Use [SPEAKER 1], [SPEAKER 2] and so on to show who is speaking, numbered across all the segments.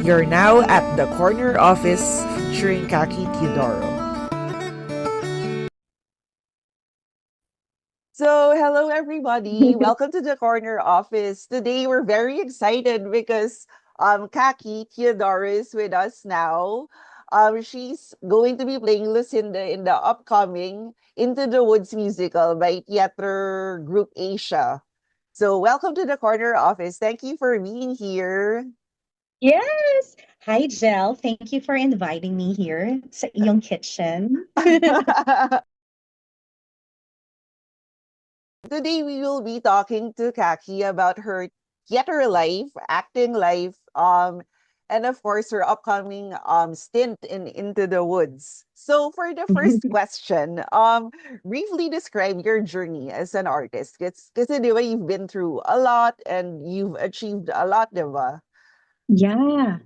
[SPEAKER 1] You're now at the corner office featuring Kaki Teodoro. So, hello everybody. Welcome to the corner office. Today we're very excited because Kaki Teodoro is with us now. She's going to be playing Lucinda in the upcoming Into the Woods musical by Theater Group Asia. So, welcome to the corner office. Thank you for being here.
[SPEAKER 2] Yes. Hi, Jel. Thank you for inviting me here sa iyong kitchen.
[SPEAKER 1] Today we will be talking to Kaki about her theater life, acting life, and of course her upcoming stint in Into the Woods. So for the first question, briefly describe your journey as an artist. Kasi di ba you've been through a lot and you've achieved a lot, di ba?
[SPEAKER 2] Yeah.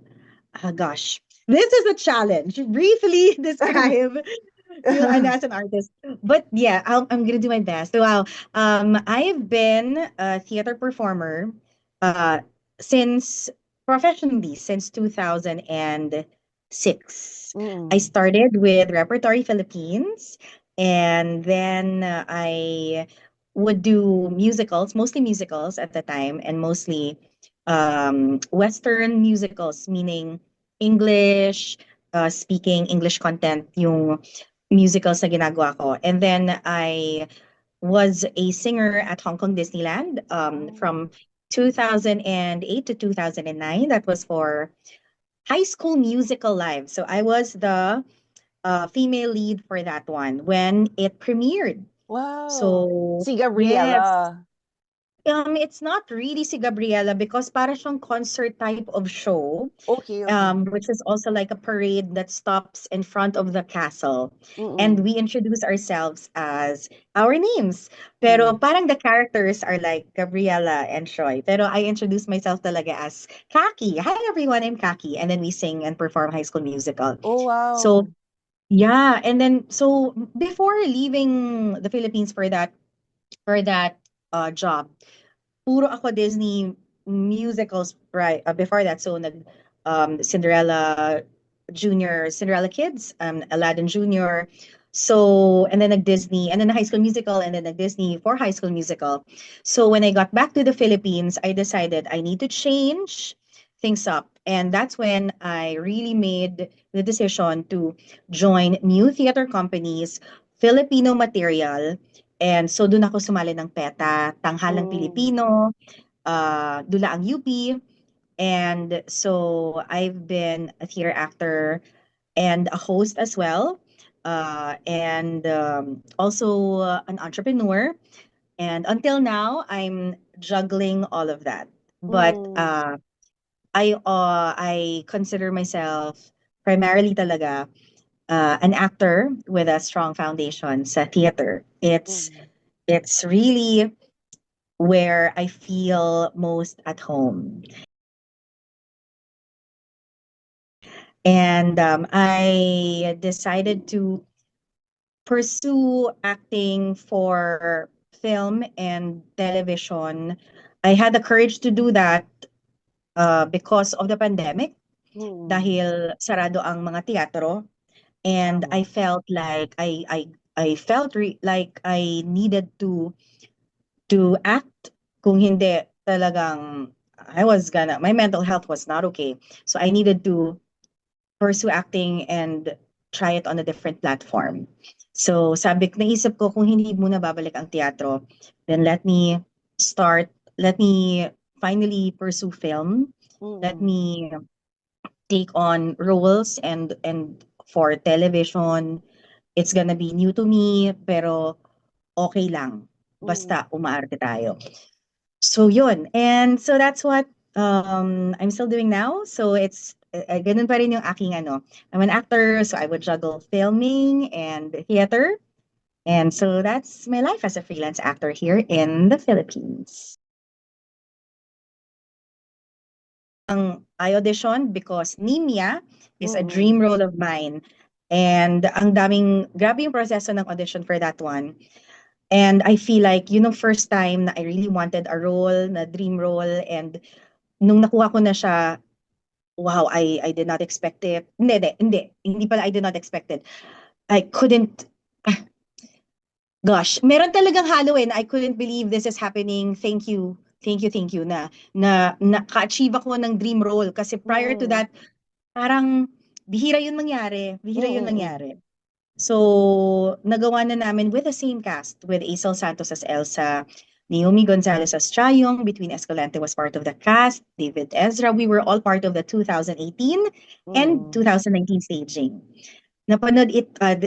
[SPEAKER 2] Gosh. This is a challenge. Briefly describe you and as an artist. But yeah, I'm gonna do my best. So, wow. I've been a theater performer uh since professionally since 2006. I
[SPEAKER 1] Mm.
[SPEAKER 2] started with Repertory Philippines, and then I would do musicals, mostly musicals at the time, and mostly Western musicals, meaning English, speaking English content, yung musicals na ginagawa ko. And then I was a singer at Hong Kong Disneyland
[SPEAKER 1] Oh.
[SPEAKER 2] from 2008 to 2009. That was for High School Musical Live. So I was the female lead for that one when it premiered.
[SPEAKER 1] Wow.
[SPEAKER 2] So
[SPEAKER 1] Si
[SPEAKER 2] yes,
[SPEAKER 1] Gabriela.
[SPEAKER 2] it's not really si Gabriela because para siyang concert type of show,
[SPEAKER 1] Okay, okay.
[SPEAKER 2] which is also like a parade that stops in front of the castle. And
[SPEAKER 1] Mm-mm.
[SPEAKER 2] we introduce ourselves as our names. Pero
[SPEAKER 1] Mm.
[SPEAKER 2] parang the characters are like Gabriela and Shoy. Pero I introduce myself talaga as Kaki. Hi everyone, I'm Kaki. And then we sing and perform High School Musical.
[SPEAKER 1] Oh,
[SPEAKER 2] So
[SPEAKER 1] wow.
[SPEAKER 2] yeah, and then so before leaving the Philippines for that job, puro ako Disney musicals right before that. So nag Cinderella Junior, Cinderella Kids, Aladdin Junior. So and then nag Disney and then High School Musical and then nag Disney for High School Musical. So when I got back to the Philippines, I decided I need to change things up. And that's when I really made the decision to join new theater companies, Filipino material, and so doon ako sumali ng PETA, Tanghalang
[SPEAKER 1] Mm.
[SPEAKER 2] Pilipino, Dula ang UP. And so I've been a theater actor and a host as well. And also an entrepreneur. And until now, I'm juggling all of that. But
[SPEAKER 1] Mm.
[SPEAKER 2] I consider myself primarily talaga an actor with a strong foundation sa theater.
[SPEAKER 1] Mm.
[SPEAKER 2] It's really where I feel most at home. And I decided to pursue acting for film and television. I had the courage to do that because of the pandemic,
[SPEAKER 1] Mm.
[SPEAKER 2] dahil sarado ang mga teatro. And I
[SPEAKER 1] Tama.
[SPEAKER 2] felt like I felt like I needed to act. Kung hindi, talagang my mental health was not okay. So I needed to pursue acting and try it on a different platform. So naisip ko kung hindi muna babalik ang teatro, then start, let me finally pursue film. Let
[SPEAKER 1] Mm.
[SPEAKER 2] me take on roles and for television. It's gonna be new to me, pero okay lang.
[SPEAKER 1] Mm.
[SPEAKER 2] Basta umaarte tayo. So yun. And so that's what I'm still doing now. So it's ganun pa rin yung aking ano. I'm an actor, so I would juggle filming and theater. And so that's my life as a freelance actor here in the Philippines. I auditioned because Nimia is a
[SPEAKER 1] Mm.
[SPEAKER 2] dream role of mine. And grabe yung proseso ng audition for that one. And I feel like, first time na I really wanted a role, na dream role. And nung nakuha ko na siya, wow, I did not expect it. Hindi pala I did not expect it. I couldn't, gosh, meron talagang halo eh, na I couldn't believe this is happening. Thank you. Thank you na ka-achieve ako ng dream role kasi prior to
[SPEAKER 1] Mm.
[SPEAKER 2] that parang bihira yun mangyari, bihira yun
[SPEAKER 1] Mm.
[SPEAKER 2] mangyari. So, nagawa na namin with the same cast, with Isel Santos as Elsa, Naomi Gonzalez as Chayong, Between Escalante was part of the cast, David Ezra, we were all part of the 2018 and
[SPEAKER 1] Mm.
[SPEAKER 2] 2019 staging. Napanood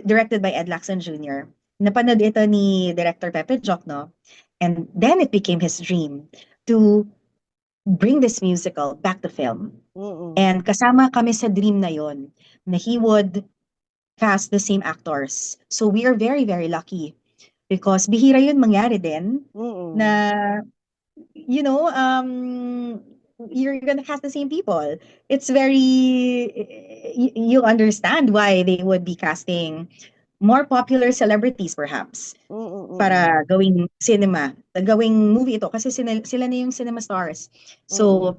[SPEAKER 2] directed by Ed Lacson Jr. Napanood ito ni Director Pepe Jokno, and then it became his dream to bring this musical back to film.
[SPEAKER 1] Mm.
[SPEAKER 2] And kasama kami sa dream na yon na he would cast the same actors. So we are very, very lucky because bihira yun mangyari din
[SPEAKER 1] Mm.
[SPEAKER 2] na, you know, you're gonna cast the same people. It's very, you understand why they would be casting more popular celebrities perhaps
[SPEAKER 1] Mm.
[SPEAKER 2] para gawing cinema, gawing movie ito kasi sila na yung cinema stars.
[SPEAKER 1] Mm.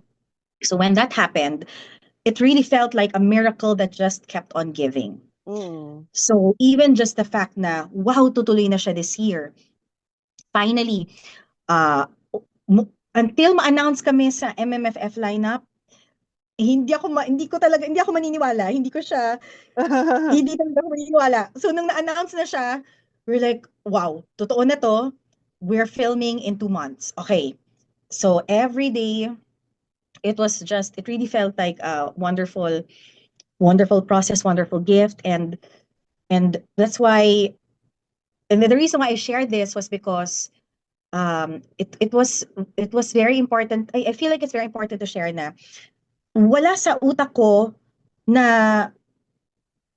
[SPEAKER 2] So when that happened, it really felt like a miracle that just kept on giving.
[SPEAKER 1] Mm.
[SPEAKER 2] So even just the fact na wow, tutuloy na siya this year. Finally, uh, until ma-announce kami sa MMFF lineup, hindi ako maniniwala, hindi talaga ako maniniwala. So nung na-announce na siya, we're like, wow, totoo na to. We're filming in 2 months. Okay. So every day, it really felt like a wonderful, wonderful process, wonderful gift. And that's why, and the reason why I shared this was because it was very important. I feel like it's very important to share na wala sa utak ko na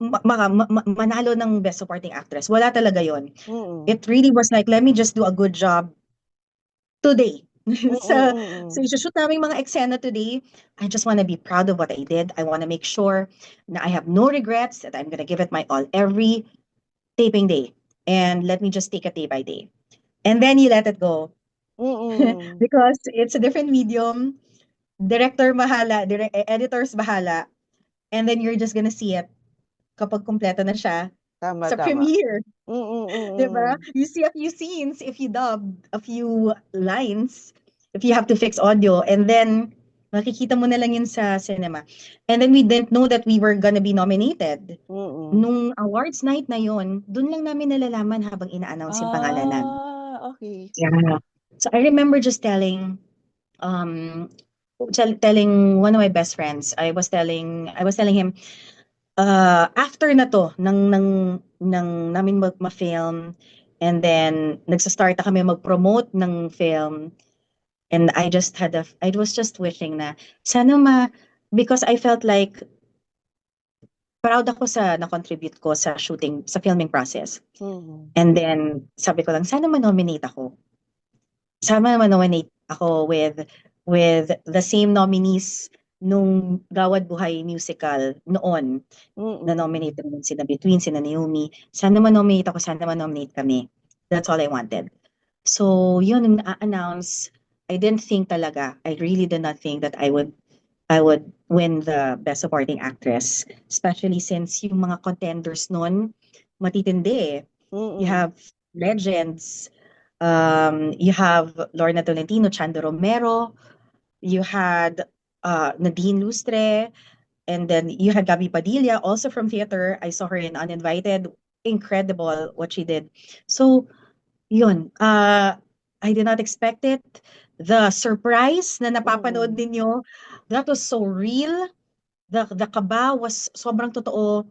[SPEAKER 2] manalo ng Best Supporting Actress. Wala talaga yon.
[SPEAKER 1] Mm.
[SPEAKER 2] It really was like, let me just do a good job today.
[SPEAKER 1] Mm.
[SPEAKER 2] Sa
[SPEAKER 1] Mm.
[SPEAKER 2] isushoot namin mga eksena today, I just want to be proud of what I did. I want to make sure na I have no regrets, that I'm going to give it my all every taping day. And let me just take it day by day. And then you let it go.
[SPEAKER 1] Mm.
[SPEAKER 2] Because it's a different medium. Director bahala, editors bahala. And then you're just gonna see it kapag kumpleto na siya
[SPEAKER 1] Tama,
[SPEAKER 2] sa
[SPEAKER 1] tama.
[SPEAKER 2] premiere.
[SPEAKER 1] Mm.
[SPEAKER 2] 'Di ba?
[SPEAKER 1] Mm.
[SPEAKER 2] You see a few scenes if you dub a few lines, if you have to fix audio, and then makikita mo na lang yun sa cinema. And then we didn't know that we were gonna be nominated.
[SPEAKER 1] Mm.
[SPEAKER 2] Nung awards night na yon, dun lang namin nalalaman habang ina-announce yung pangalan namin.
[SPEAKER 1] Okay.
[SPEAKER 2] Yeah. So I remember just um telling one of my best friends, I was telling him, after na to, ng namin ma-film, and then nagsa-start na kami mag-promote ng film, and I was just wishing na, sana because I felt like, proud ako sa na-contribute ko sa shooting, sa filming process.
[SPEAKER 1] Mm.
[SPEAKER 2] And then, sabi ko lang, sana ma-nominate ako. Sana ma-nominate ako with the same nominees nung Gawad Buhay musical noon.
[SPEAKER 1] Mm.
[SPEAKER 2] Na-nominate naman sina Between, sina Naomi. Sana ma-nominate ako, sana ma-nominate kami. That's all I wanted. So, yun, nung na-announce, I didn't think talaga, I really did not think that I would win the Best Supporting Actress. Especially since yung mga contenders noon, matitindi eh. You
[SPEAKER 1] Mm.
[SPEAKER 2] have legends. You have Lorna Tolentino, Chando Romero. You had Nadine Lustre. And then you had Gabby Padilla, also from theater. I saw her in Uninvited. Incredible what she did. So, yun. I did not expect it. The surprise na napapanood
[SPEAKER 1] Mm.
[SPEAKER 2] ninyo, that was so real. The kaba was sobrang totoo.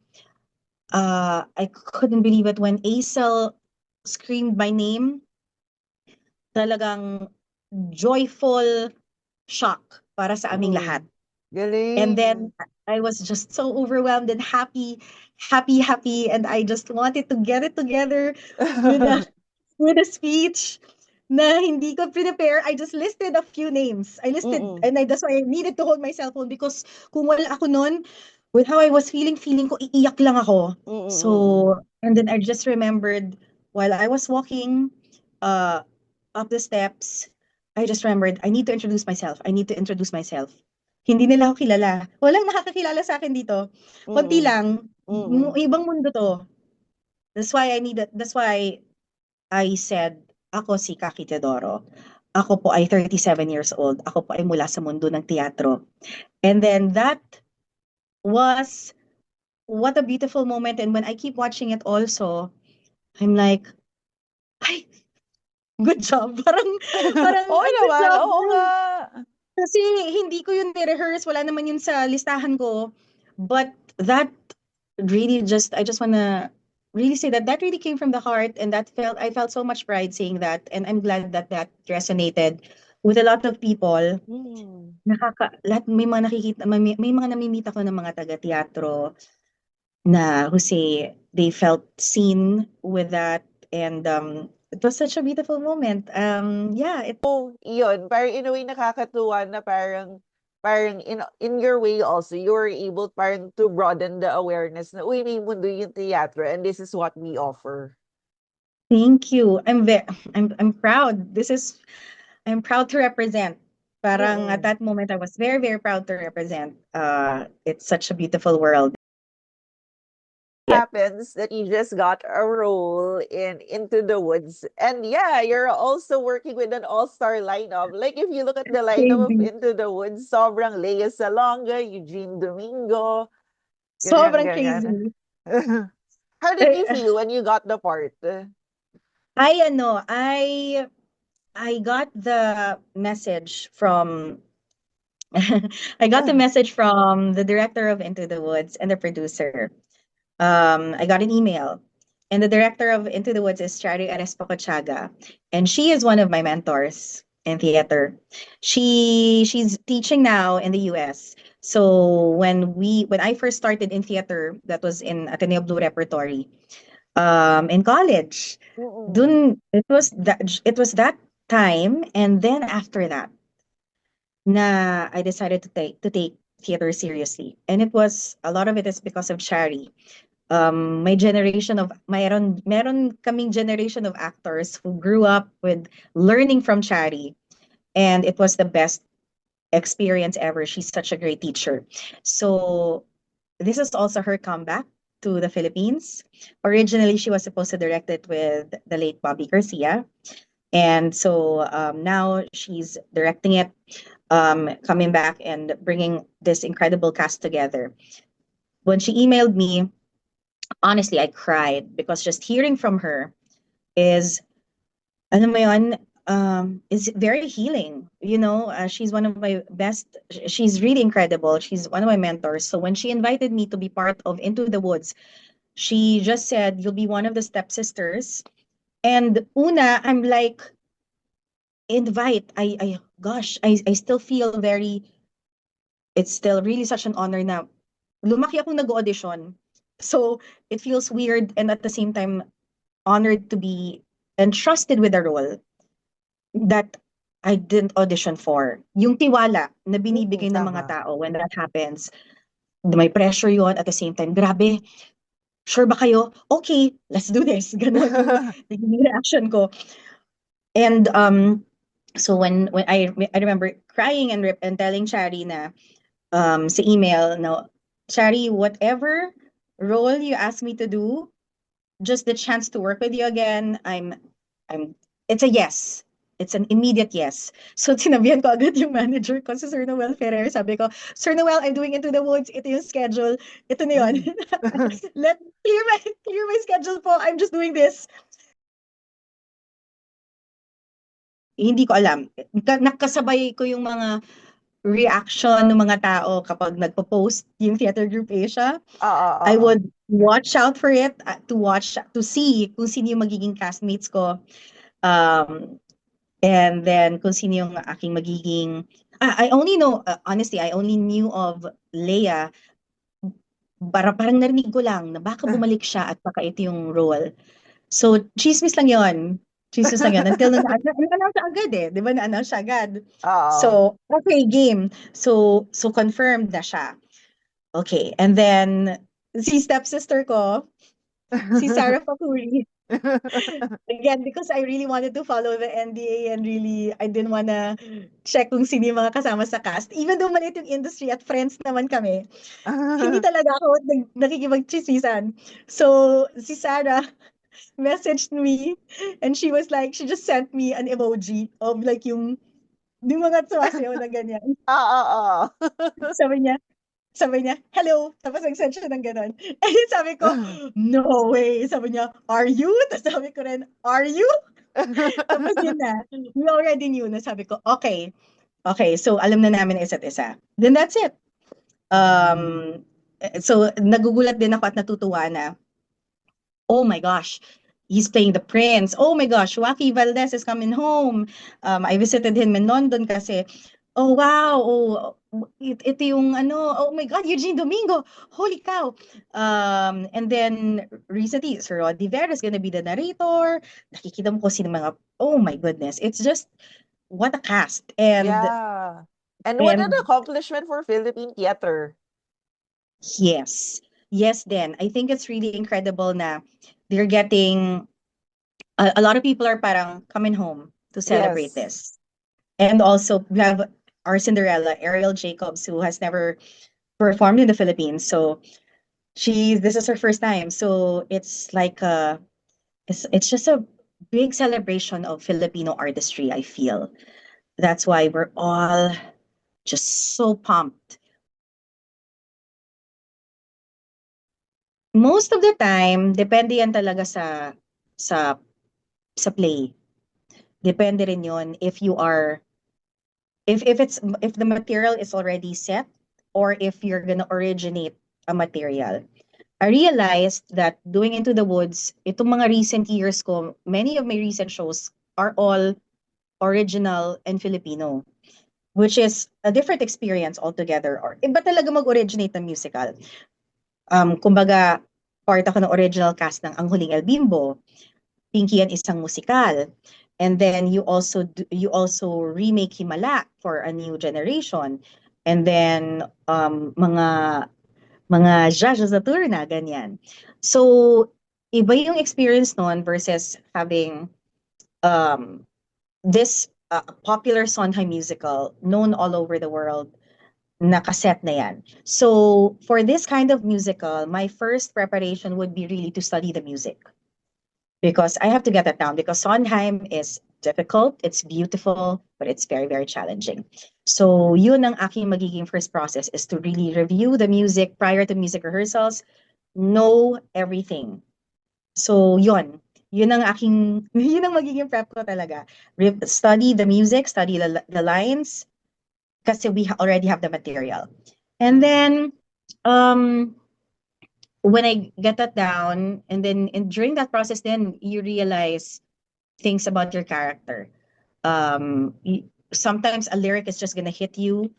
[SPEAKER 2] I couldn't believe it when Aisel screamed my name. Talagang joyful shock para sa aming lahat.
[SPEAKER 1] Mm.
[SPEAKER 2] And
[SPEAKER 1] Galing.
[SPEAKER 2] then I was just so overwhelmed and happy, and I just wanted to get it together with a with a speech na hindi ko prepare. I just listed a few names.
[SPEAKER 1] Mm.
[SPEAKER 2] That's why I needed to hold my cell phone because kung wala ako nun, with how I was feeling ko iiyak lang ako.
[SPEAKER 1] Mm.
[SPEAKER 2] So, and then I just remembered while I was walking up the steps, I just remembered I need to introduce myself. I need to introduce myself. Hindi nila ako kilala. Walang nakakakilala sa akin dito. Konti
[SPEAKER 1] Mm.
[SPEAKER 2] lang.
[SPEAKER 1] Mm.
[SPEAKER 2] Ibang mundo to. That's why I said, ako si Kaki Teodoro. Ako po ay 37 years old. Ako po ay mula sa mundo ng teatro. And then that was what a beautiful moment. And when I keep watching it also, I'm like, ay, good job. Parang,
[SPEAKER 1] Oo
[SPEAKER 2] ay, good
[SPEAKER 1] naman,
[SPEAKER 2] job.
[SPEAKER 1] oo nga.
[SPEAKER 2] Kasi hindi ko yun ni-rehearse. Wala naman yun sa listahan ko. But that really I just wanna really say that that really came from the heart, and I felt so much pride saying that, and I'm glad that that resonated with a lot of people.
[SPEAKER 1] Mm.
[SPEAKER 2] Lahat may mga nakikita, may mga namimita ko ng mga taga-teatro na who say they felt seen with that, and it was such a beautiful moment. Yeah, it
[SPEAKER 1] Oh, iyon, parang in a way nakakatuwa na parang in your way also, you were able parang to broaden the awareness na, uy, may mundo yung teatro and this is what we offer.
[SPEAKER 2] Thank you. I'm proud. I'm proud to represent. Parang at
[SPEAKER 1] Mm.
[SPEAKER 2] that moment, I was very, very proud to represent. It's such a beautiful world. Yeah.
[SPEAKER 1] Happens that you just got a role in Into the Woods. And yeah, you're also working with an all-star lineup. Like if you look at the lineup of
[SPEAKER 2] Crazy.
[SPEAKER 1] Into the Woods, sobrang Lea Salonga, Eugene Domingo, ganyan,
[SPEAKER 2] Sobrang
[SPEAKER 1] ganyan.
[SPEAKER 2] crazy.
[SPEAKER 1] How did you feel when you got the part?
[SPEAKER 2] I ano, I got the message from I got the message from the director of Into the Woods and the producer. I got an email. And the director of Into the Woods is Chari Arespacochaga. And she is one of my mentors in theater. She's teaching now in the US. So when I first started in theater, that was in Ateneo Blue Repertory, in college.
[SPEAKER 1] Mm.
[SPEAKER 2] Dun it was that time, and then after that na I decided to take theater seriously. And it was a lot of it is because of Chari. My generation of meron kaming generation of actors who grew up with learning from Chari, and it was the best experience ever. She's such a great teacher. So this is also her comeback to the Philippines. Originally, she was supposed to direct it with the late Bobby Garcia, and so now she's directing it, coming back and bringing this incredible cast together. When she emailed me, honestly, I cried because just hearing from her is, alam mo yun, is very healing. You know, she's one of my best. She's really incredible. She's one of my mentors. So when she invited me to be part of Into the Woods, she just said, "You'll be one of the stepsisters." And una, I'm like, invite. Gosh, I still feel very. It's still really such an honor na lumaki akong nag-audition. So it feels weird and at the same time honored to be entrusted with a role that I didn't audition for. Yung tiwala na
[SPEAKER 1] Mm,
[SPEAKER 2] binibigay ng mga
[SPEAKER 1] tama.
[SPEAKER 2] tao when that happens, may pressure yon at the same time. Grabe, sure ba kayo? Okay, let's do this. Ganon yung naging reaction ko. And so when I remember crying and telling Chari na sa email, no, Chari, whatever role you ask me to do, just the chance to work with you again, I'm it's a yes. It's an immediate yes. So sinabihan ko agad yung manager ko, si Sir Noel Ferrer. Sabi ko, Sir Noel, I'm doing Into the Woods. Ito yung schedule. Ito na yun.
[SPEAKER 1] Mm.
[SPEAKER 2] Let clear my schedule po. I'm just doing this. Hindi ko alam. Nakasabay ko yung mga reaction ng mga tao kapag nagpo-post yung Theater Group Asia.
[SPEAKER 1] Oo,
[SPEAKER 2] I
[SPEAKER 1] oo.
[SPEAKER 2] would watch out for it, to see kung sino yung magiging castmates ko. And then kung sino yung aking magiging I only know, honestly, I only knew of Leia parang narinig ko lang na baka bumalik siya at baka ito yung role. So, chismis lang yon. Chismis lang yon. Until na-announce siya agad eh. Di ba na-announce siya agad?
[SPEAKER 1] Oo.
[SPEAKER 2] So, okay, game. So confirmed na siya. Okay. And then, si stepsister ko, si Sarah Fakuri. Again, because I really wanted to follow the NDA and really, I didn't wanna check kung sino yung mga kasama sa cast. Even though maliit yung industry at friends naman kami, hindi talaga ako nakikipagchismisan. So, si Sarah messaged me and she was like, she just sent me an emoji of like yung mga sumasayaw na ganyan.
[SPEAKER 1] Oo.
[SPEAKER 2] Sabi niya, sabi niya, hello. Tapos nag-send siya ng gano'n. And then sabi ko, no way. Sabi niya, are you? Tapos sabi ko rin, are you? Tapos yun na. We already knew na sabi ko, okay. Okay, so alam na namin isa't isa. Then that's it. So nagugulat din ako at natutuwa na, oh my gosh, he's playing the prince. Oh my gosh, Joaquin Valdez is coming home. I visited him in London kasi, oh wow, ito yung ano, oh my God, Eugene Domingo. Holy cow. And then recently, Sir Roddy Vera is gonna be the narrator. Nakikita mo ko sino mga, oh my goodness. It's just, what a cast.
[SPEAKER 1] Yeah. And what an
[SPEAKER 2] And
[SPEAKER 1] accomplishment for Philippine theater.
[SPEAKER 2] yes, yes, then I think it's really incredible na they're getting a lot of people are parang coming home to celebrate
[SPEAKER 1] Yes.
[SPEAKER 2] this. And also we have our Cinderella, Ariel Jacobs, who has never performed in the Philippines. So this is her first time. So it's like it's just a big celebration of Filipino artistry, I feel. That's why we're all just so pumped. Most of the time, depende yan talaga sa sa play. Depende rin yun if the material is already set or if you're gonna originate a material. I realized that doing Into the Woods, itong mga recent years ko, many of my recent shows are all original and Filipino, which is a different experience altogether. Or iba talaga mag-originate ng musical. Kumbaga, part ako ng original cast ng Ang Huling El Bimbo, Pinky and Isang Musikal. And then you also remake Himala for a new generation. And then mga Jaja Saturna, ganyan. So iba yung experience noon versus having um this popular Sondheim musical known all over the world na kaset na yan. So for this kind of musical, my first preparation would be really to study the music. Because I have to get that down because Sondheim is difficult, it's beautiful, but it's very, very challenging. So yun ang aking magiging first process is to really review the music prior to music rehearsals, know everything. So yun ang aking, yun ang magiging prep ko talaga. Study the music, study the lines, kasi we already have the material. And then, when I get that down, and then during that process, then you realize things about your character. Sometimes a lyric is just gonna hit you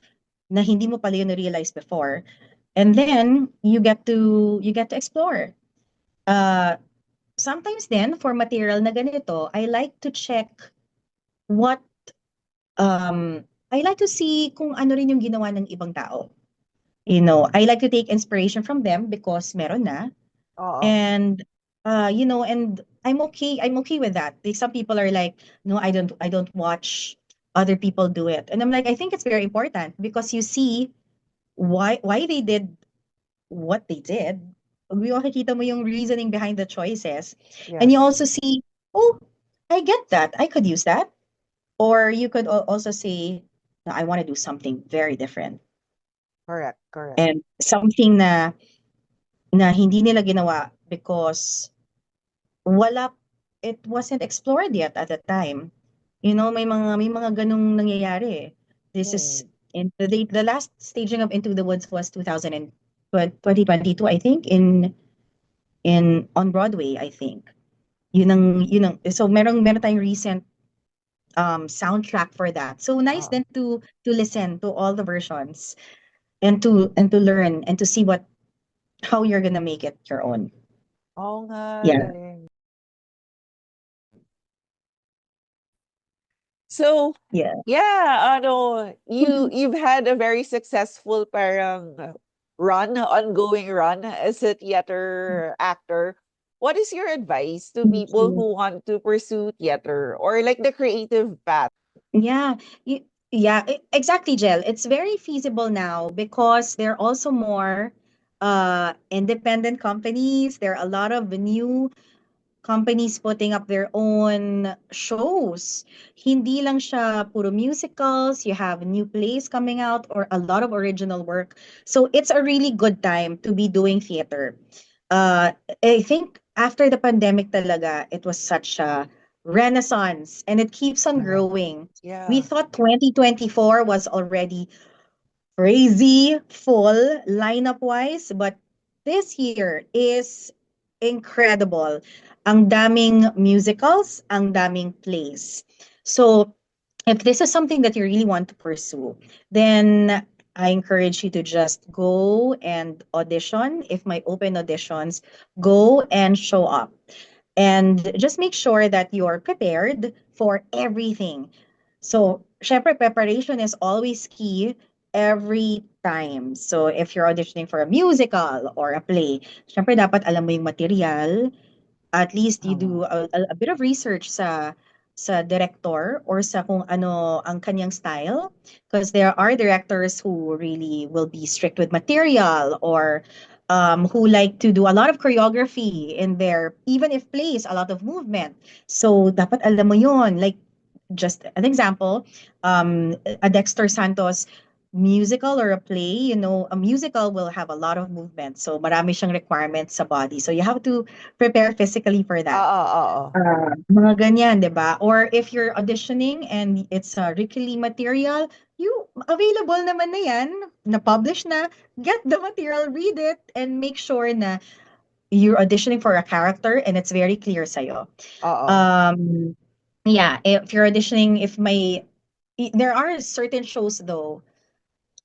[SPEAKER 2] na hindi mo pala yun realize before, and then you get to explore. Sometimes then for material na ganito, I like to check what I like to see kung ano rin yung ginawa ng ibang tao. I like to take inspiration from them because meron na.
[SPEAKER 1] Oo.
[SPEAKER 2] And and I'm okay with that. Some people are like, no, I don't watch other people do it. And I'm like, I think it's very important because you see why they did what they did. Makikita mo yung reasoning behind the choices. And you
[SPEAKER 1] Yes.
[SPEAKER 2] also see, oh, I get that. I could use that. Or you could also say, no, I want to do something very different.
[SPEAKER 1] Correct. Correct.
[SPEAKER 2] And something na hindi nila ginawa because wala it wasn't explored yet at the time. May mga ganung nangyayari. This is
[SPEAKER 1] Mm.
[SPEAKER 2] in the last staging of Into the Woods was 2022, I think, in on Broadway, I think. Yun ang so meron tayong recent soundtrack for that. So nice
[SPEAKER 1] Oo.
[SPEAKER 2] then to listen to all the versions and to learn and to see how you're gonna make it your own.
[SPEAKER 1] Oo nga,
[SPEAKER 2] Yeah.
[SPEAKER 1] galing. So,
[SPEAKER 2] Yeah.
[SPEAKER 1] yeah, you've had a very successful parang ongoing run as a theater actor. what is your advice to
[SPEAKER 2] Thank
[SPEAKER 1] people
[SPEAKER 2] you.
[SPEAKER 1] who want to pursue theater or like the creative path?
[SPEAKER 2] Yeah, yeah, exactly, Jel. It's very feasible now because there are also more independent companies. There are a lot of new companies putting up their own shows. Hindi lang siya puro musicals. You have new plays coming out or a lot of original work. So it's a really good time to be doing theater. Uh, I think after the pandemic talaga, it was such a renaissance and it keeps on
[SPEAKER 1] Correct.
[SPEAKER 2] growing. We
[SPEAKER 1] Yeah.
[SPEAKER 2] thought 2024 was already crazy full lineup wise, but this year is incredible. Ang daming musicals, ang daming plays. So if this is something that you really want to pursue, then I encourage you to just go and audition. If my open auditions, go and show up. And just make sure that you're prepared for everything. So, syempre, preparation is always key every time. So, if you're auditioning for a musical or a play, syempre, dapat alam mo yung material. At least you
[SPEAKER 1] Tama.
[SPEAKER 2] do a bit of research sa director or sa kung ano ang kanyang style, because there are directors who really will be strict with material or who like to do a lot of choreography in their, even if plays a lot of movement. So dapat alam mo yon, like just an example, a Dexter Santos musical or a play, a musical will have a lot of movement. So marami siyang requirements sa body. So you have to prepare physically for that.
[SPEAKER 1] Oo, oo.
[SPEAKER 2] Mga ganyan, 'di ba? Or if you're auditioning and it's a Ricky Lee material, available naman na 'yan, na-publish na, get the material, read it, and make sure na you're auditioning for a character and it's very clear sa'yo.
[SPEAKER 1] Oo.
[SPEAKER 2] Um, yeah, if you're auditioning, there are certain shows though,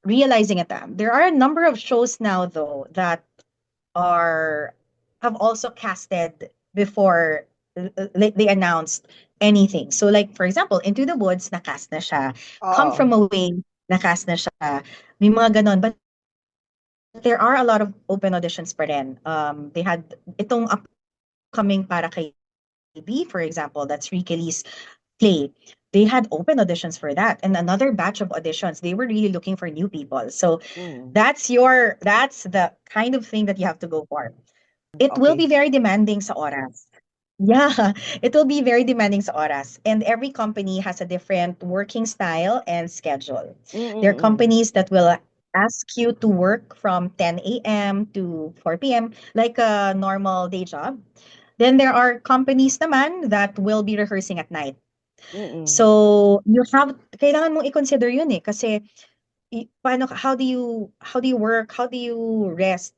[SPEAKER 2] realizing it, there are a number of shows now though that are have also casted before they announced anything. So like for example, Into the Woods nakast na siya. Come
[SPEAKER 1] Oo.
[SPEAKER 2] From Away nakast na siya. May mga ganon. But there are a lot of open auditions pa rin. They had itong upcoming Para Kay B, for example, that's Ricky Lee's play. They had open auditions for that and another batch of auditions. They were really looking for new people. So
[SPEAKER 1] Mm.
[SPEAKER 2] that's the kind of thing that you have to go for. It will be
[SPEAKER 1] Okay.
[SPEAKER 2] very demanding sa oras. Yeah, it will be very demanding sa oras. And every company has a different working style and schedule.
[SPEAKER 1] Mm,
[SPEAKER 2] There are
[SPEAKER 1] mm, mm.
[SPEAKER 2] companies that will ask you to work from 10 a.m. to 4 p.m. like a normal day job. Then there are companies naman that will be rehearsing at night.
[SPEAKER 1] Mm.
[SPEAKER 2] So kailangan mong i-consider yun eh. Kasi how do you work? How do you rest?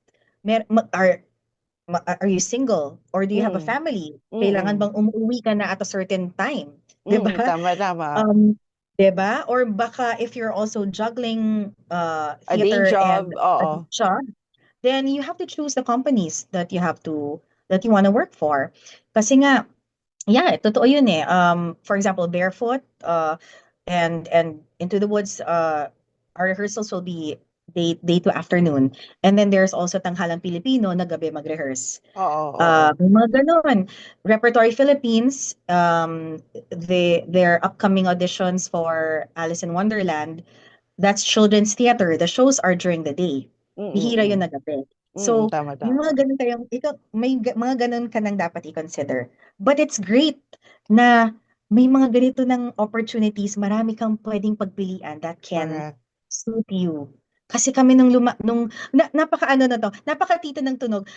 [SPEAKER 2] Are you single or do you have a
[SPEAKER 1] Mm.
[SPEAKER 2] family? Kailangan
[SPEAKER 1] Mm.
[SPEAKER 2] bang umuwi ka na at a certain time? 'Di
[SPEAKER 1] Mm,
[SPEAKER 2] ba?
[SPEAKER 1] tama, tama.
[SPEAKER 2] Um, 'Di ba? Or baka if you're also juggling
[SPEAKER 1] A day
[SPEAKER 2] theater and
[SPEAKER 1] job,
[SPEAKER 2] a
[SPEAKER 1] oo.
[SPEAKER 2] job, then you have to choose the companies that you want to work for. Kasi nga, yeah, totoo yun eh. For example, Barefoot, and Into the Woods, our rehearsals will be day to afternoon. And then there's also Tanghalang Pilipino na gabi mag-rehearse.
[SPEAKER 1] Oo, oo.
[SPEAKER 2] May mga ganon. Repertory Philippines, their upcoming auditions for Alice in Wonderland, that's children's theater. The shows are during the day.
[SPEAKER 1] Mm,
[SPEAKER 2] Bihira yun
[SPEAKER 1] mm.
[SPEAKER 2] na gabi.
[SPEAKER 1] Mm,
[SPEAKER 2] So,
[SPEAKER 1] tama,
[SPEAKER 2] may mga
[SPEAKER 1] tama.
[SPEAKER 2] ganun kayong, mga ganun ka nang dapat i-consider. But it's great na may mga ganito ng opportunities, marami kang pwedeng pagpilian that can
[SPEAKER 1] Correct.
[SPEAKER 2] suit you. Kasi kami napaka-ano na to, napaka-tito ng tunog.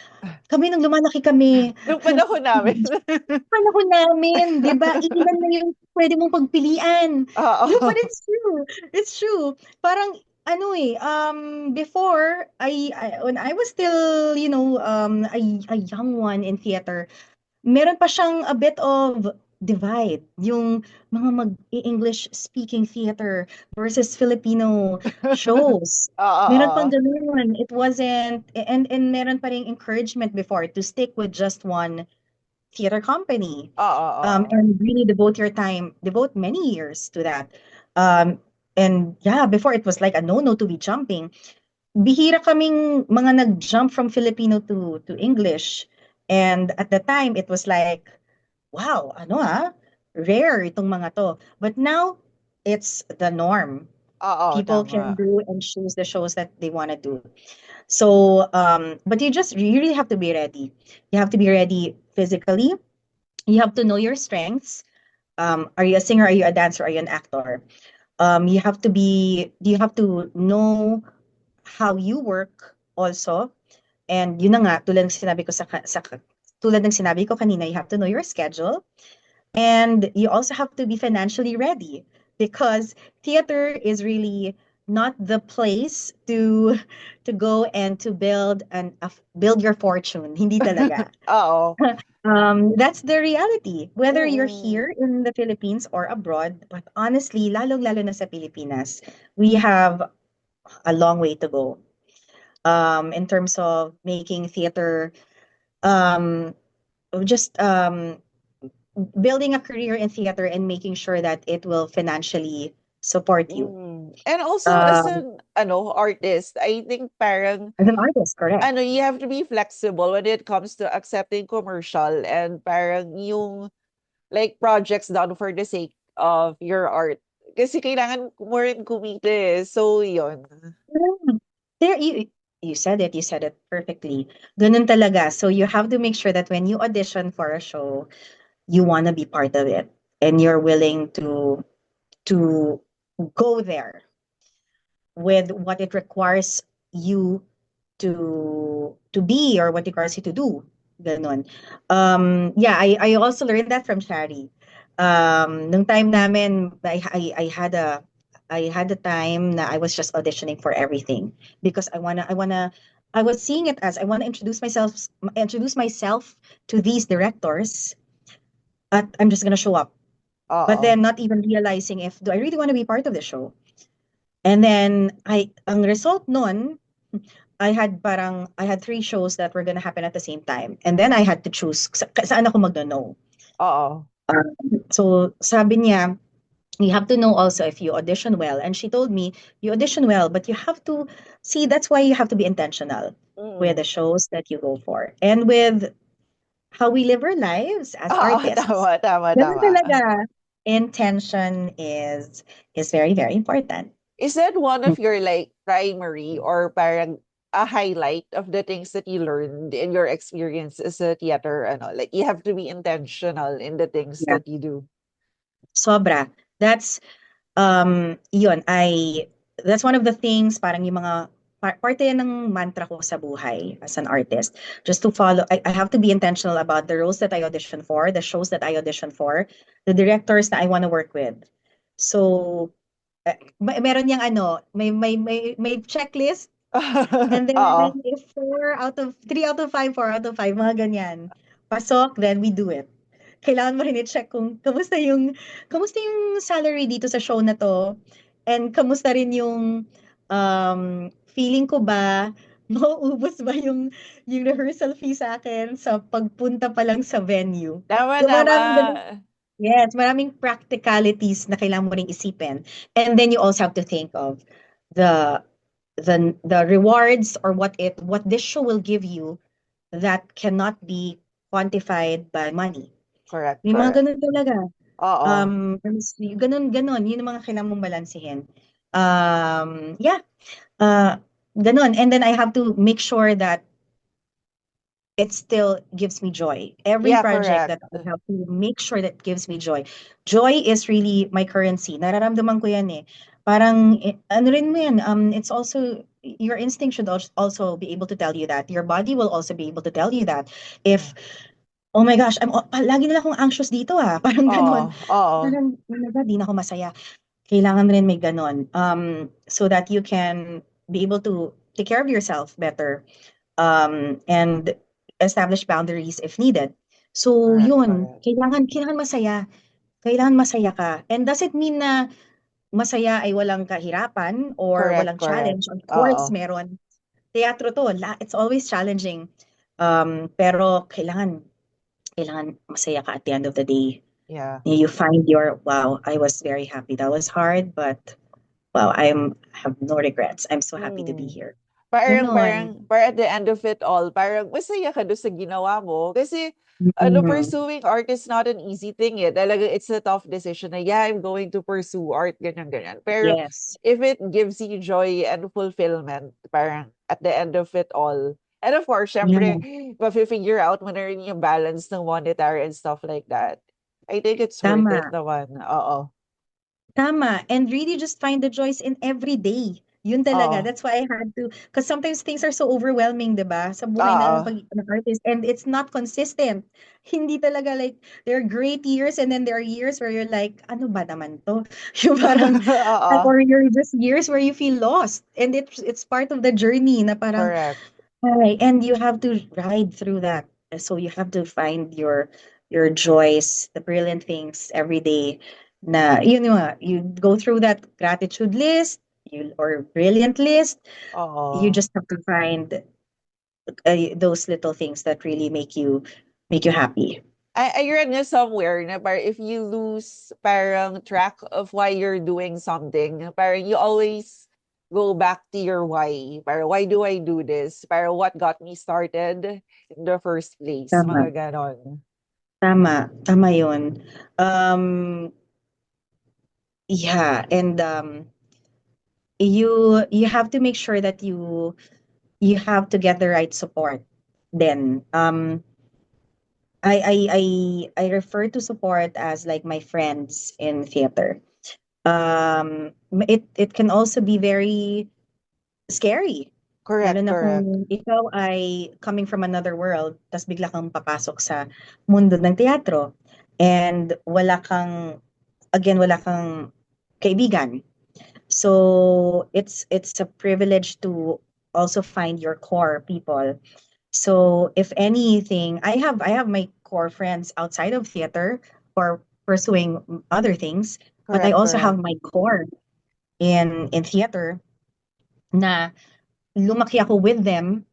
[SPEAKER 2] Kami nung lumalaki kami,
[SPEAKER 1] Nung panahon namin.
[SPEAKER 2] panahon namin, 'di ba? Ilan na yung pwede mong pagpilian. But
[SPEAKER 1] Oo.
[SPEAKER 2] it's true. It's true. Parang ano eh, before when I was still, a young one in theater, meron pa siyang a bit of divide. Yung mga mag-English speaking theater versus Filipino shows.
[SPEAKER 1] Oo,
[SPEAKER 2] Meron pang
[SPEAKER 1] oo.
[SPEAKER 2] ganun. It wasn't, and meron pa rin encouragement before to stick with just one theater company,
[SPEAKER 1] Oo, oo.
[SPEAKER 2] and really devote many years to that. Um, and yeah, before it was like a no-no to be jumping. Bihira kaming mga nag-jump from Filipino to English. And at the time, it was like, wow, ano rare itong mga to. But now, it's the norm.
[SPEAKER 1] Oo,
[SPEAKER 2] People can
[SPEAKER 1] tama.
[SPEAKER 2] do and choose the shows that they want to do. So, but you really have to be ready. You have to be ready physically. You have to know your strengths. Are you a singer? Are you a dancer? Are you an actor? You have to know how you work also. And yun na nga, tulad ng sinabi ko kanina, you have to know your schedule. And you also have to be financially ready because theater is really not the place to go and to build your fortune. Hindi talaga.
[SPEAKER 1] Oo.
[SPEAKER 2] That's the reality. Whether you're
[SPEAKER 1] Mm.
[SPEAKER 2] here in the Philippines or abroad, but honestly, lalong-lalo na sa Pilipinas, we have a long way to go. In terms of making theater, um, just building a career in theater and making sure that it will financially support you.
[SPEAKER 1] And also as
[SPEAKER 2] Um,
[SPEAKER 1] an artist, I think parang
[SPEAKER 2] as an artist, correct?
[SPEAKER 1] you have to be flexible when it comes to accepting commercial and parang yung like projects done for the sake of your art. Kasi kailangan mo rin kumita eh. So, yun.
[SPEAKER 2] Mm. There, you said it perfectly. Ganun talaga. So you have to make sure that when you audition for a show, you want to be part of it and you're willing to go there with what it requires you to be or what it requires you to do. Ganon. Yeah, I also learned that from Shari. Nung time namin, I had a time na I was just auditioning for everything because I was seeing it as I want to introduce myself to these directors. I'm just gonna show up, but
[SPEAKER 1] Oo.
[SPEAKER 2] then not even realizing if do I really want to be part of the show. And then ang result nun, I had three shows that were gonna happen at the same time. And then I had to choose saan ako magno-no.
[SPEAKER 1] Oo.
[SPEAKER 2] So sabi niya, you have to know also if you audition well. And she told me, you audition well, but you have to see that's why you have to be intentional with the
[SPEAKER 1] Mm.
[SPEAKER 2] shows that you go for. And with how we live our lives as
[SPEAKER 1] Oo,
[SPEAKER 2] artists.
[SPEAKER 1] tama, tama,
[SPEAKER 2] Ganun
[SPEAKER 1] tama.
[SPEAKER 2] talaga. Intention is very, very important.
[SPEAKER 1] Is that one of your like primary or parang a highlight of the things that you learned in your experience as a theater like you have to be intentional in the things
[SPEAKER 2] Yeah.
[SPEAKER 1] that you do.
[SPEAKER 2] Sobra. That's yun, that's one of the things, parang yung mga, parte yan ng mantra ko sa buhay as an artist. Just to follow, I have to be intentional about the roles that I audition for, the shows that I audition for, the directors that I want to work with. So, meron yang may checklist, and then
[SPEAKER 1] Oo.
[SPEAKER 2] if 3 out of 5, 4 out of 5, mga ganyan. Pasok, then we do it. Kailangan mo rin i-check kung kamusta yung salary dito sa show na 'to, and kamusta rin yung, feeling ko ba mauubos ba yung rehearsal fee sa akin sa pagpunta pa lang sa venue.
[SPEAKER 1] Tama,
[SPEAKER 2] Maraming
[SPEAKER 1] tama.
[SPEAKER 2] gano'ng yes, maraming practicalities na kailangan mo ring isipin. And then you also have to think of the the rewards or what this show will give you that cannot be quantified by money.
[SPEAKER 1] Correct,
[SPEAKER 2] May mga
[SPEAKER 1] correct.
[SPEAKER 2] gano'n talaga.
[SPEAKER 1] Oo.
[SPEAKER 2] Gano'n, yun ang mga kailangan mong balansehin. Yeah, uh, gano'n. And then I have to make sure that it still gives me joy. Every
[SPEAKER 1] Yeah,
[SPEAKER 2] project
[SPEAKER 1] correct.
[SPEAKER 2] that I have to make sure that gives me joy. Joy is really my currency. Nararamdaman ko yan eh. Parang, ano rin mo yan, it's also, your instinct should also be able to tell you that. Your body will also be able to tell you that.
[SPEAKER 1] Yeah.
[SPEAKER 2] If, oh my gosh, lagi na lang akong anxious dito ah. Parang
[SPEAKER 1] Oo,
[SPEAKER 2] ganon.
[SPEAKER 1] oo.
[SPEAKER 2] Parang, oh my God, di na ako masaya. Kailangan rin may ganon. So that you can be able to take care of yourself better, and establish boundaries if needed. So
[SPEAKER 1] Correct,
[SPEAKER 2] yun,
[SPEAKER 1] correct.
[SPEAKER 2] kailangan masaya. Kailangan masaya ka. And does it mean na masaya ay walang kahirapan or
[SPEAKER 1] Correct,
[SPEAKER 2] walang
[SPEAKER 1] correct.
[SPEAKER 2] challenge? Of course,
[SPEAKER 1] Oo.
[SPEAKER 2] meron. Teatro to, it's always challenging. Pero kailangan masaya ka at the end of the day.
[SPEAKER 1] Yeah.
[SPEAKER 2] You find wow, I was very happy. That was hard, but wow, I have no regrets. I'm so happy to be
[SPEAKER 1] Mm.
[SPEAKER 2] here. Ganon.
[SPEAKER 1] Parang at the end of it all, parang masaya ka do'n sa ginawa mo. Kasi
[SPEAKER 2] Mm.
[SPEAKER 1] pursuing art is not an easy thing, eh. Talaga it's a tough decision na, "Yeah, I'm going to pursue art," ganyan, ganyan. Pero
[SPEAKER 2] Yes.
[SPEAKER 1] if it gives you joy and fulfillment, parang at the end of it all, and of course,
[SPEAKER 2] Yeah.
[SPEAKER 1] siyempre mafi-figure out mo na rin yung balance ng monetary and stuff like that. I think it's worth it
[SPEAKER 2] Tama.
[SPEAKER 1] naman, oo.
[SPEAKER 2] Tama, and really just find the joys in every day. Yun talaga.
[SPEAKER 1] Oo,
[SPEAKER 2] That's why I had to, because sometimes things are so overwhelming, 'di ba? Sa buhay
[SPEAKER 1] oo.
[SPEAKER 2] ng pag ng artist, and it's not consistent. Hindi talaga like there are great years and then there are years where you're like, ano ba naman 'to? Yung parang
[SPEAKER 1] Oo,
[SPEAKER 2] or you're just years where you feel lost, and it's part of the journey na parang
[SPEAKER 1] correct.
[SPEAKER 2] ay, and you have to ride through that. So you have to find your joys, the brilliant things every day. Na yun nga, you go through that gratitude list, you or brilliant list. You
[SPEAKER 1] Oo.
[SPEAKER 2] just have to find those little things that really make you happy.
[SPEAKER 1] I read na somewhere na parang if you lose parang track of why you're doing something, parang you always go back to your why. Parang why do I do this? Parang what got me started in the first place?
[SPEAKER 2] Tama,
[SPEAKER 1] Mga ganon.
[SPEAKER 2] tama yun. Um, yeah, and you have to make sure that you have to get the right support. Then I refer to support as like my friends in theater. It can also be very scary. Lalo
[SPEAKER 1] Correct,
[SPEAKER 2] na
[SPEAKER 1] correct.
[SPEAKER 2] kung ikaw ay coming from another world, tas bigla kang papasok sa mundo ng teatro, and wala kang kaibigan. So it's a privilege to also find your core people. So if anything, I have my core friends outside of theater or pursuing other things, but I
[SPEAKER 1] Correct,
[SPEAKER 2] also have
[SPEAKER 1] correct.
[SPEAKER 2] my core in theater na lumaki ako with them,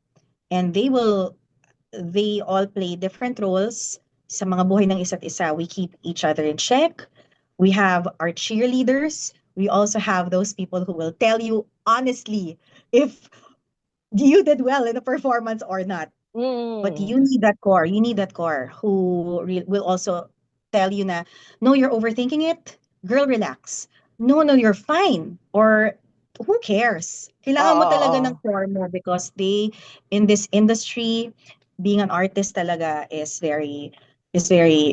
[SPEAKER 2] and they all play different roles sa mga buhay ng isa't isa. We keep each other in check. We have our cheerleaders. We also have those people who will tell you honestly if you did well in a performance or not. But you
[SPEAKER 1] Mm.
[SPEAKER 2] need that core. You need that core who will also tell you na, no, you're overthinking it. Girl, relax. No, no, you're fine. Or who cares? Kailangan mo
[SPEAKER 1] Oo,
[SPEAKER 2] talaga ng
[SPEAKER 1] oo.
[SPEAKER 2] core mo because in this industry, being an artist talaga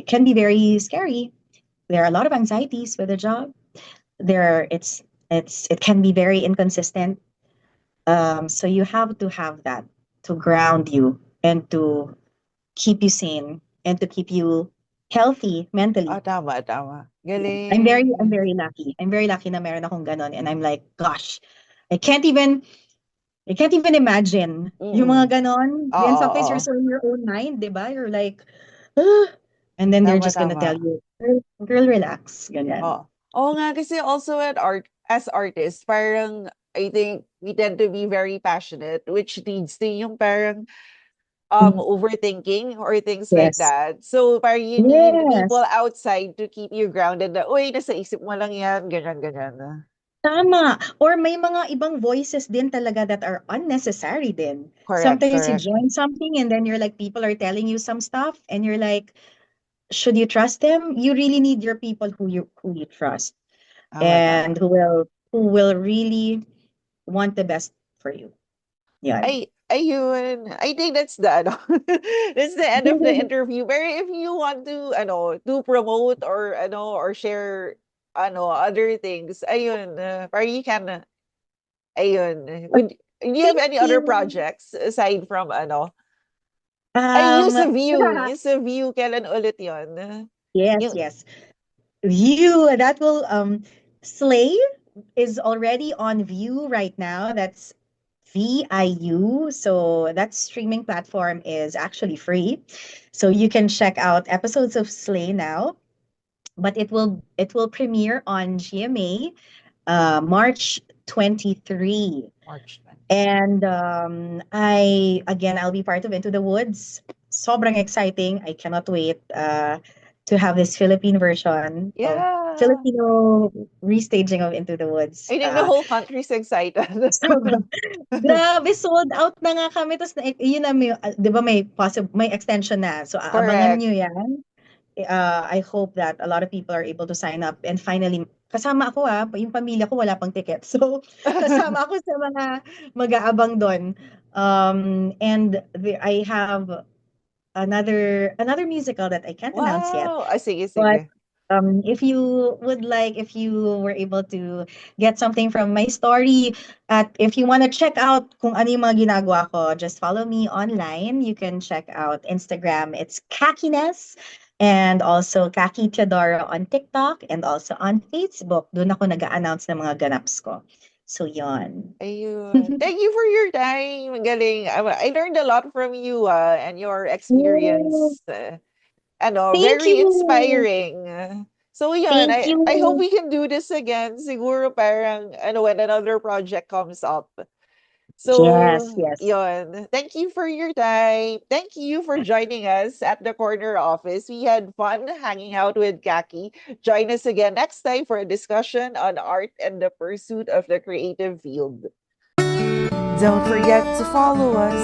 [SPEAKER 2] can be very scary. There are a lot of anxieties with the job. There, it can be very inconsistent. So you have to have that to ground you and to keep you sane and to keep you healthy
[SPEAKER 1] Ah,
[SPEAKER 2] mentally.
[SPEAKER 1] tama, tama.
[SPEAKER 2] I'm
[SPEAKER 1] Galing.
[SPEAKER 2] very lucky. I'm very lucky na meron akong ganon, and I'm like, gosh, I can't even I can't even imagine yung
[SPEAKER 1] Mm.
[SPEAKER 2] mga ganon. Then
[SPEAKER 1] Oo,
[SPEAKER 2] sometimes you're
[SPEAKER 1] oo.
[SPEAKER 2] so in your own mind, 'di ba? You're like, ah, and then they're
[SPEAKER 1] Tama,
[SPEAKER 2] just gonna tell
[SPEAKER 1] tama.
[SPEAKER 2] you, girl, relax, ganyan.
[SPEAKER 1] Oo. Oo nga, kasi also as artists, parang I think we tend to be very passionate, which leads to yung parang
[SPEAKER 2] Mm.
[SPEAKER 1] overthinking or things like
[SPEAKER 2] Yes.
[SPEAKER 1] that. So parang you need people
[SPEAKER 2] Yes.
[SPEAKER 1] outside to keep you grounded na, uy, nasa isip mo lang yan, ganyan, ganyan.
[SPEAKER 2] Tama. Or may mga ibang voices din talaga that are unnecessary din.
[SPEAKER 1] Correct,
[SPEAKER 2] Sometimes you
[SPEAKER 1] correct.
[SPEAKER 2] join something and then you're like, people are telling you some stuff and you're like, should you trust them? You really need your people who you trust
[SPEAKER 1] Tama,
[SPEAKER 2] and
[SPEAKER 1] tama.
[SPEAKER 2] who will really want the best for you. Yeah.
[SPEAKER 1] Ayun. I think that's the ano, that's the end of the interview. Pero if you want to to promote or or share other things, ayun, parang you can ayun. Do you have
[SPEAKER 2] Thank
[SPEAKER 1] any other
[SPEAKER 2] you.
[SPEAKER 1] projects aside from ay,
[SPEAKER 2] Um,
[SPEAKER 1] Use a View, kailan ulit 'yun?
[SPEAKER 2] yes,
[SPEAKER 1] Yung
[SPEAKER 2] yes. View that will Slay is already on View right now. That's VIU. So that streaming platform is actually free. So you can check out episodes of Slay now. But it will premiere on GMA March 23.
[SPEAKER 1] March 20.
[SPEAKER 2] And I'll be part of Into the Woods. Sobrang exciting. I cannot wait. to have this Philippine version of
[SPEAKER 1] Yeah.
[SPEAKER 2] Filipino restaging of Into the Woods.
[SPEAKER 1] I think the whole country's excited.
[SPEAKER 2] So, grabe, sold out na nga kami. Tapos, yun na, may, di ba may extension na. So, aabangan
[SPEAKER 1] Correct.
[SPEAKER 2] nyo yan. I hope that a lot of people are able to sign up. And finally, kasama ako yung pamilya ko wala pang ticket. So, kasama ako sa mga mag-aabang doon. I have another musical that I can't announce yet.
[SPEAKER 1] Wow. Ah, sige,
[SPEAKER 2] But
[SPEAKER 1] sige.
[SPEAKER 2] if you were able to get something from my story, if you want to check out kung ano yung mga ginagawa ko, just follow me online. You can check out Instagram. It's Kakiness. And also Kaki Teodoro on TikTok and also on Facebook. Doon ako nag-a-announce ng mga ganaps ko. So, yon.
[SPEAKER 1] Ayun. Thank you for your time. Ang galing. I learned a lot from you and your
[SPEAKER 2] Oh,
[SPEAKER 1] experience. Ano,
[SPEAKER 2] thank
[SPEAKER 1] very
[SPEAKER 2] you.
[SPEAKER 1] inspiring. So yun,
[SPEAKER 2] Thank
[SPEAKER 1] I hope
[SPEAKER 2] you.
[SPEAKER 1] we can do this again. Siguro parang, when another project comes up.
[SPEAKER 2] Yes,
[SPEAKER 1] So,
[SPEAKER 2] yes.
[SPEAKER 1] yun. Thank you for your time. Thank you for joining us at the corner office. We had fun hanging out with Kaki. Join us again next time for a discussion on art and the pursuit of the creative field. Don't forget to follow us